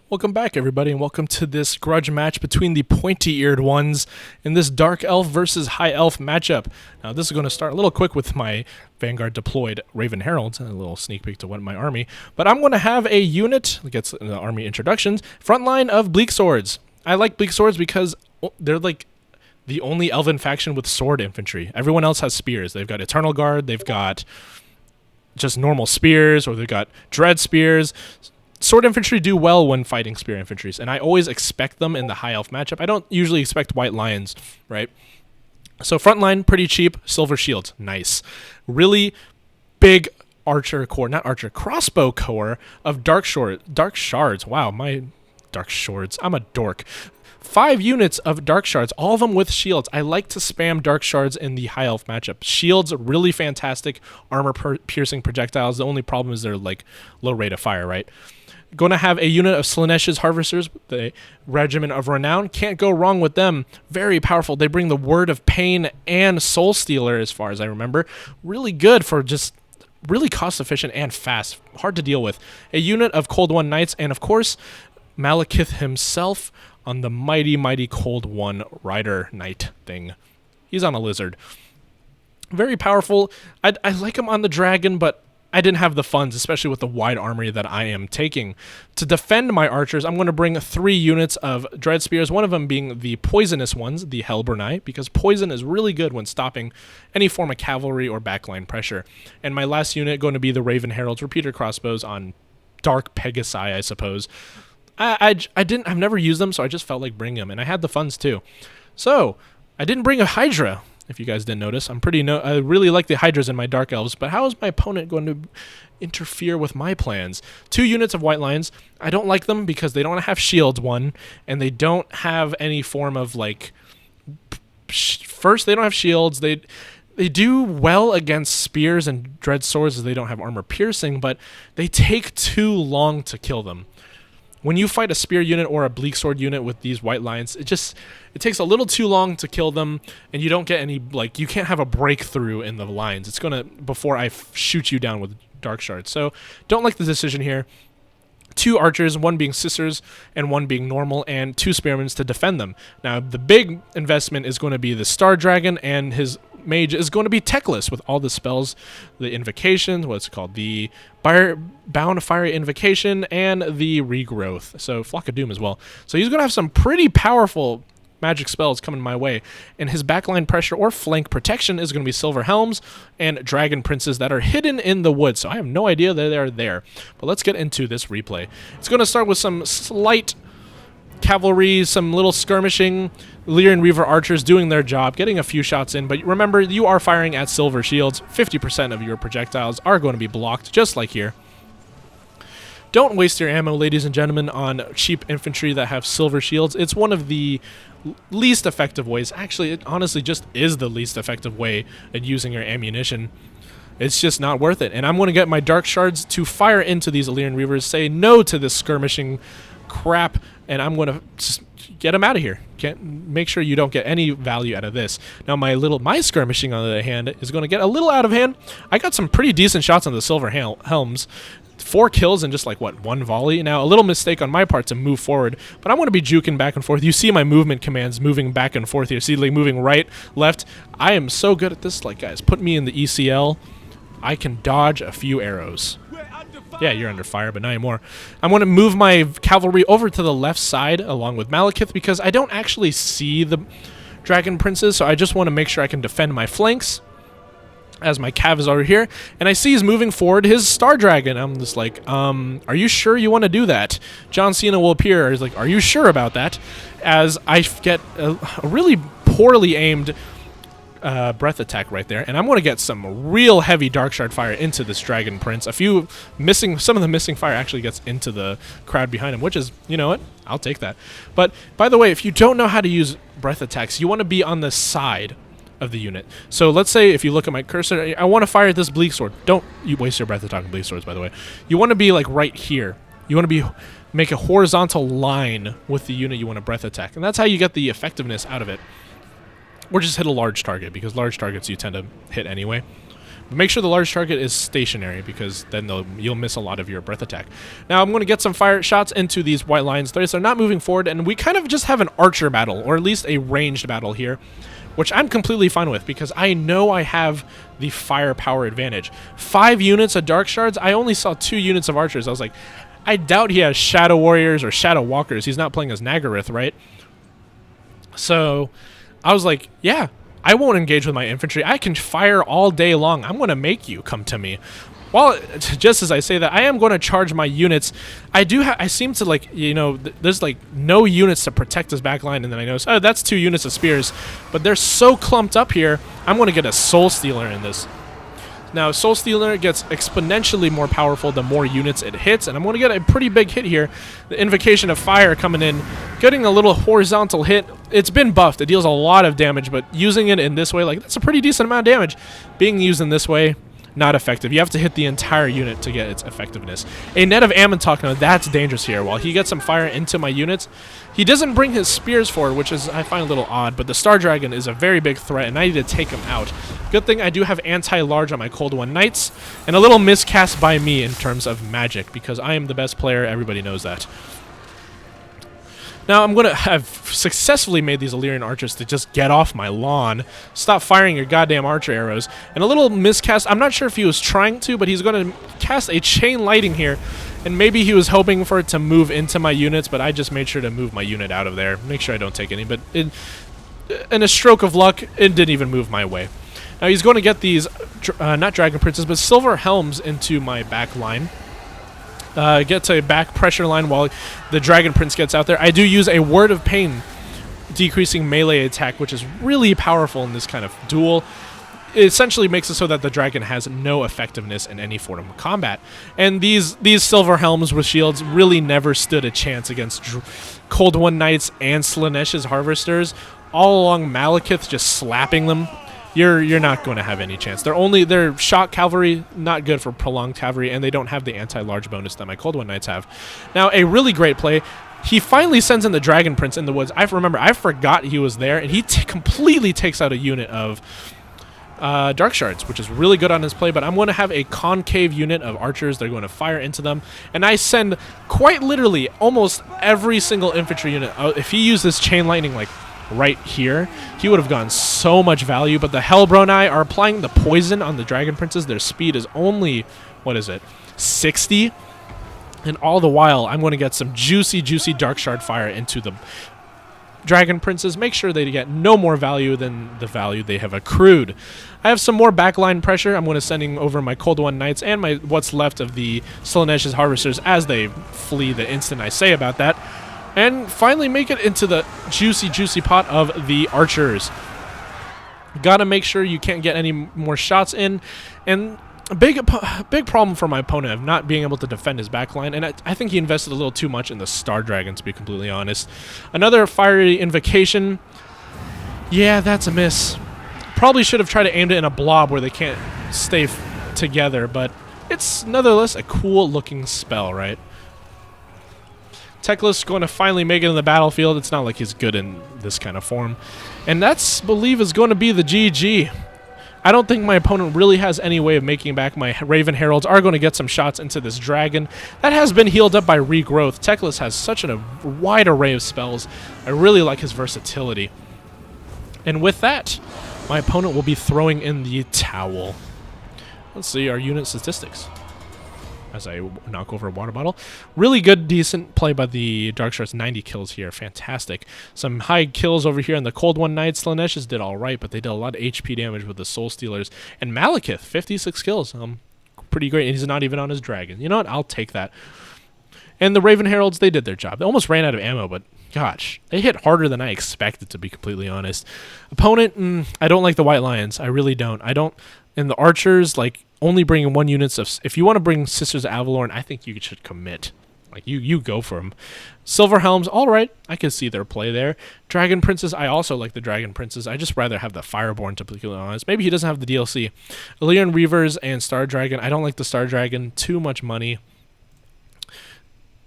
Welcome back, everybody, and welcome to this grudge match between the pointy-eared ones in this Dark Elf versus High Elf matchup. Now, this is going to start a little quick with my Vanguard deployed Raven Heralds, and a little sneak peek to what my army. But I'm going to have a unit, that gets the army introductions, front line of Bleak Swords. I like Bleak Swords because they're like the only elven faction with sword infantry. Everyone else has spears. They've got Eternal Guard, they've got just normal spears, or they've got dread spears. Sword infantry do well when fighting spear infantries, and I always expect them in the high elf matchup. I don't usually expect white lions, right? So frontline, pretty cheap. Silver shields, nice. Really big archer core, not archer, crossbow core of Darkshards. Wow, my Darkshards. I'm a dork. 5 units of Darkshards, all of them with shields. I like to spam Darkshards in the high elf matchup. Shields, really fantastic armor piercing projectiles. The only problem is they're like low rate of fire, right? Going to have a unit of Slaaneish's Harvesters, the Regiment of Renown. Can't go wrong with them. Very powerful. They bring the Word of Pain and Soul Stealer, as far as I remember. Really good for just really cost efficient and fast. Hard to deal with. A unit of Cold One Knights, and of course, Malekith himself on the mighty Cold One Rider Knight thing. He's on a lizard. Very powerful. I like him on the dragon, but I didn't have the funds, especially with the wide armory that I am taking. To defend my archers, I'm going to bring 3 units of Dread Spears, one of them being the poisonous ones, the Hellburnai, because poison is really good when stopping any form of cavalry or backline pressure. And my last unit going to be the Raven Heralds repeater crossbows on Dark Pegasi, I suppose. I've never used them, so I just felt like bringing them, and I had the funds too. So I didn't bring a Hydra. If you guys didn't notice, I really like the Hydras in my Dark Elves, but how is my opponent going to interfere with my plans? 2 units of White Lions. I don't like them because they don't have shields, one, and they don't have any form of like. First, they don't have shields. They do well against spears and dread swords as they don't have armor piercing, but they take too long to kill them. When you fight a spear unit or a bleak sword unit with these white lions, it takes a little too long to kill them, and you don't get any, like, you can't have a breakthrough in the lines. It's gonna, before I shoot you down with Darkshard. So, don't like the decision here. 2 archers, one being sisters and one being normal, and 2 spearmen to defend them. Now, the big investment is going to be the Star Dragon, and his mage is going to be techless with all the spells, the invocations, what's it called, the Bound Fire Invocation, and the Regrowth. So Flock of Doom as well. So he's going to have some pretty powerful magic spells coming my way, and his backline pressure or flank protection is going to be Silver Helms and Dragon Princes that are hidden in the woods. So I have no idea that they're there. But let's get into this replay. It's going to start with some slight cavalry, some little skirmishing, Lyrian Reaver archers doing their job, getting a few shots in, but remember, you are firing at silver shields. 50% of your projectiles are going to be blocked, just like here. Don't waste your ammo, ladies and gentlemen, on cheap infantry that have silver shields. It's one of the least effective ways. Actually, it honestly just is the least effective way at using your ammunition. It's just not worth it. And I'm going to get my Darkshards to fire into these Illyrian Reavers, say no to this skirmishing crap, and I'm going to just get them out of here. Make sure you don't get any value out of this. Now my skirmishing, on the other hand, is going to get a little out of hand. I got some pretty decent shots on the Silver Helms. 4 kills in just like, what, 1 volley? Now, a little mistake on my part to move forward, but I'm going to be juking back and forth. You see my movement commands moving back and forth here. See, like, moving right, left. I am so good at this. Like, guys, put me in the ECL. I can dodge a few arrows. Yeah, you're under fire, but not anymore. I'm going to move my cavalry over to the left side along with Malekith because I don't actually see the Dragon Princes, so I just want to make sure I can defend my flanks as my cav is over here. And I see he's moving forward his Star Dragon. I'm just like, are you sure you want to do that? John Cena will appear. He's like, are you sure about that? As I get a really poorly aimed breath attack right there, and I'm going to get some real heavy Darkshard fire into this Dragon Prince. Some of the missing fire actually gets into the crowd behind him, which is, you know what, I'll take that. But by the way, if you don't know how to use breath attacks, you want to be on the side of the unit. So let's say if you look at my cursor, I want to fire this Bleak Sword. Don't you waste your breath attacking Bleak Swords, by the way. You want to be like right here. You want to make a horizontal line with the unit you want to breath attack, and that's how you get the effectiveness out of it. Or just hit a large target, because large targets you tend to hit anyway. But make sure the large target is stationary, because then you'll miss a lot of your breath attack. Now I'm going to get some fire shots into these white lions. They're not moving forward, and we kind of just have an archer battle, or at least a ranged battle here, which I'm completely fine with, because I know I have the firepower advantage. 5 units of Darkshards. I only saw 2 units of archers. I was like, I doubt he has Shadow Warriors or Shadow Walkers. He's not playing as Nagaryth, right? So I was like, yeah, I won't engage with my infantry. I can fire all day long. I'm going to make you come to me. Well, just as I say that, I am going to charge my units. I seem to, like, you know, there's like no units to protect this back line, and then I notice, oh, that's 2 units of spears. But they're so clumped up here, I'm going to get a Soul Stealer in this. Now, Soul Stealer gets exponentially more powerful the more units it hits, and I'm going to get a pretty big hit here. The Invocation of Fire coming in, getting a little horizontal hit. It's been buffed. It deals a lot of damage, but using it in this way, like, that's a pretty decent amount of damage. Being used in this way, not effective. You have to hit the entire unit to get its effectiveness. A Net of Amontok, now that's dangerous here. While he gets some fire into my units, he doesn't bring his spears forward, which is, I find, a little odd, but the Star Dragon is a very big threat, and I need to take him out. Good thing I do have anti-large on my Cold One Knights, and a little miscast by me in terms of magic, because I am the best player. Everybody knows that. Now, I'm going to have successfully made these Illyrian archers to just get off my lawn. Stop firing your goddamn archer arrows. And a little miscast. I'm not sure if he was trying to, but he's going to cast a chain lightning here. And maybe he was hoping for it to move into my units, but I just made sure to move my unit out of there. Make sure I don't take any. But in a stroke of luck, it didn't even move my way. Now, he's going to get these, not Dragon Princes, but Silver Helms into my back line. Gets a back pressure line while the Dragon Prince gets out there. I do use a Word of Pain, decreasing melee attack, which is really powerful in this kind of duel. It essentially makes it so that the dragon has no effectiveness in any form of combat. And these Silver Helms with shields really never stood a chance against Cold One Knights and Slanesh's Harvesters. All along Malekith, just slapping them. You're not going to have any chance. They're shock cavalry, not good for prolonged cavalry, and they don't have the anti-large bonus that my Cold One Knights have. Now, a really great play. He finally sends in the Dragon Prince in the woods. I forgot he was there, and he completely takes out a unit of Darkshards, which is really good on his play, but I'm going to have a concave unit of archers. They're going to fire into them, and I send quite literally almost every single infantry unit. If he used this chain lightning, like, right here, he would have gotten so much value, but the Hellbroni are applying the poison on the Dragon Princes. Their speed is only, 60? And all the while, I'm going to get some juicy Darkshard fire into the Dragon Princes. Make sure they get no more value than the value they have accrued. I have some more backline pressure. I'm going to sending over my Cold One Knights and my what's left of the Slanesh's Harvesters as they flee the instant I say about that. And finally make it into the juicy pot of the archers. Gotta make sure you can't get any more shots in. And a big problem for my opponent of not being able to defend his backline. And I think he invested a little too much in the Star Dragon, to be completely honest. Another fiery invocation. Yeah, that's a miss. Probably should have tried to aim it in a blob where they can't stay together. But it's nonetheless a cool looking spell, right? Teclis going to finally make it in the battlefield. It's not like he's good in this kind of form. And that's, believe, is going to be the GG. I don't think my opponent really has any way of making back. My Raven Heralds are going to get some shots into this dragon. That has been healed up by regrowth. Teclis has such a wide array of spells. I really like his versatility. And with that, my opponent will be throwing in the towel. Let's see our unit statistics. As I knock over a water bottle. Really good, decent play by the Darkshards. 90 kills here. Fantastic. Some high kills over here. And the Cold One Knights, Slanesh's did all right, but they did a lot of HP damage with the Soul Stealers. And Malekith, 56 kills. Pretty great. And he's not even on his dragon. You know what? I'll take that. And the Raven Heralds, they did their job. They almost ran out of ammo, but gosh, they hit harder than I expected, to be completely honest. Opponent, I don't like the White Lions. I really don't. And the archers, like, only bringing 1 unit of... If you want to bring Sisters of Avalorn, I think you should commit. Like, you go for them. Silver Helms, all right. I can see their play there. Dragon Princes, I also like the Dragon Princes. I just rather have the Fireborn, to be completely honest. Maybe he doesn't have the DLC. Illyrian Reavers and Star Dragon. I don't like the Star Dragon. Too much money.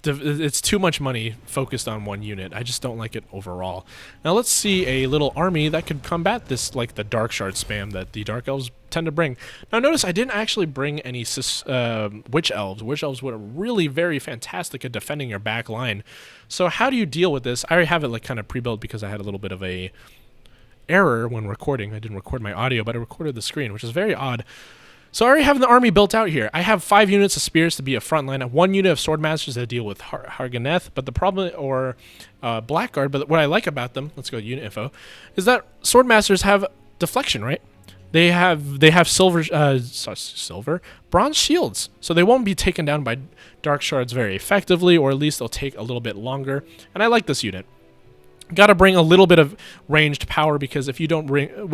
it's too much money focused on one unit. I just don't like it overall. Now let's see a little army that could combat this, like the Darkshard spam that the Dark Elves tend to bring. Now notice I didn't actually bring any Witch Elves. Witch Elves were really very fantastic at defending your back line. So how do you deal with this? I already have it like kind of pre-built because I had a little bit of a error when recording. I didn't record my audio, but I recorded the screen, which is very odd. So I already have the army built out here. I have 5 units of spears to be a front line, 1 unit of swordmasters that deal with Harganeth, but the problem, or Blackguard, but what I like about them, let's go to unit info, is that swordmasters have deflection, right? They have bronze shields, so they won't be taken down by dark shards very effectively, or at least they'll take a little bit longer, and I like this unit. Got to bring a little bit of ranged power, because if you don't bring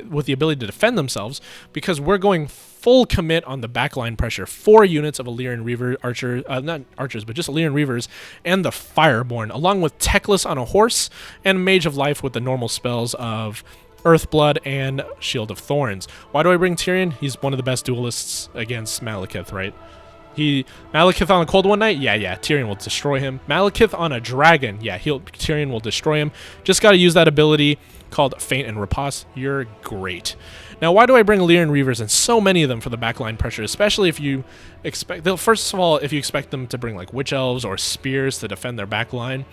with the ability to defend themselves, because we're going full commit on the backline pressure. 4 units of Illyrian Reaver archer, not archers, but just Illyrian Reavers, and the Fireborn, along with Teclis on a horse and Mage of Life with the normal spells of Earthblood and Shield of Thorns. Why do I bring Tyrion? He's one of the best duelists against Malekith, right? Malekith on a cold one night? Yeah, Tyrion will destroy him. Malekith on a dragon? Yeah, Tyrion will destroy him. Just got to use that ability called Feint and Riposte. You're great. Now, why do I bring Illyrian Reavers and so many of them for the backline pressure, especially if you expect... First of all, if you expect them to bring like Witch Elves or Spears to defend their backline.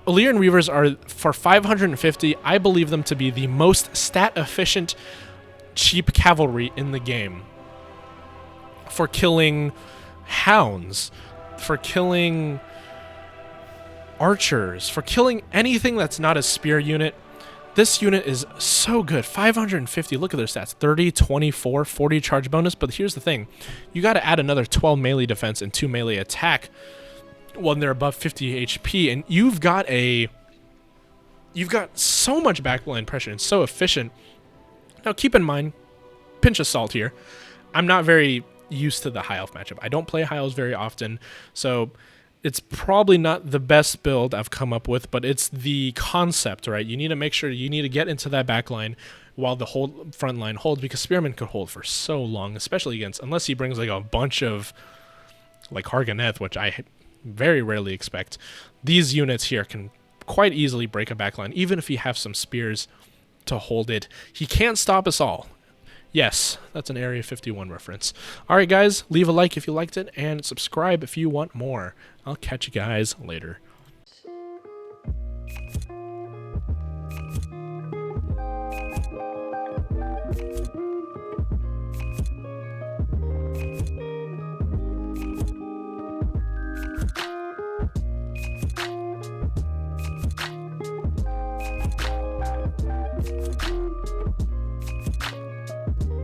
Illyrian Reavers are, for 550, I believe them to be the most stat-efficient cheap cavalry in the game. For killing hounds, for killing archers, for killing anything that's not a spear unit. This unit is so good. 550, look at their stats. 30, 24, 40 charge bonus. But here's the thing. You got to add another 12 melee defense and 2 melee attack when they're above 50 HP. And you've got so much backline pressure and so efficient. Now keep in mind, pinch of salt here. I'm not very used to the high elf matchup. I don't play high elves very often, so it's probably not the best build I've come up with, but it's the concept, right? You need to make sure you need to get into that back line while the whole front line holds, because Spearman could hold for so long, especially against, unless he brings like a bunch of like Harganeth, which I very rarely expect. These units here can quite easily break a back line, even if you have some spears to hold it. He can't stop us all. Yes, that's an Area 51 reference. Alright guys, leave a like if you liked it, and subscribe if you want more. I'll catch you guys later.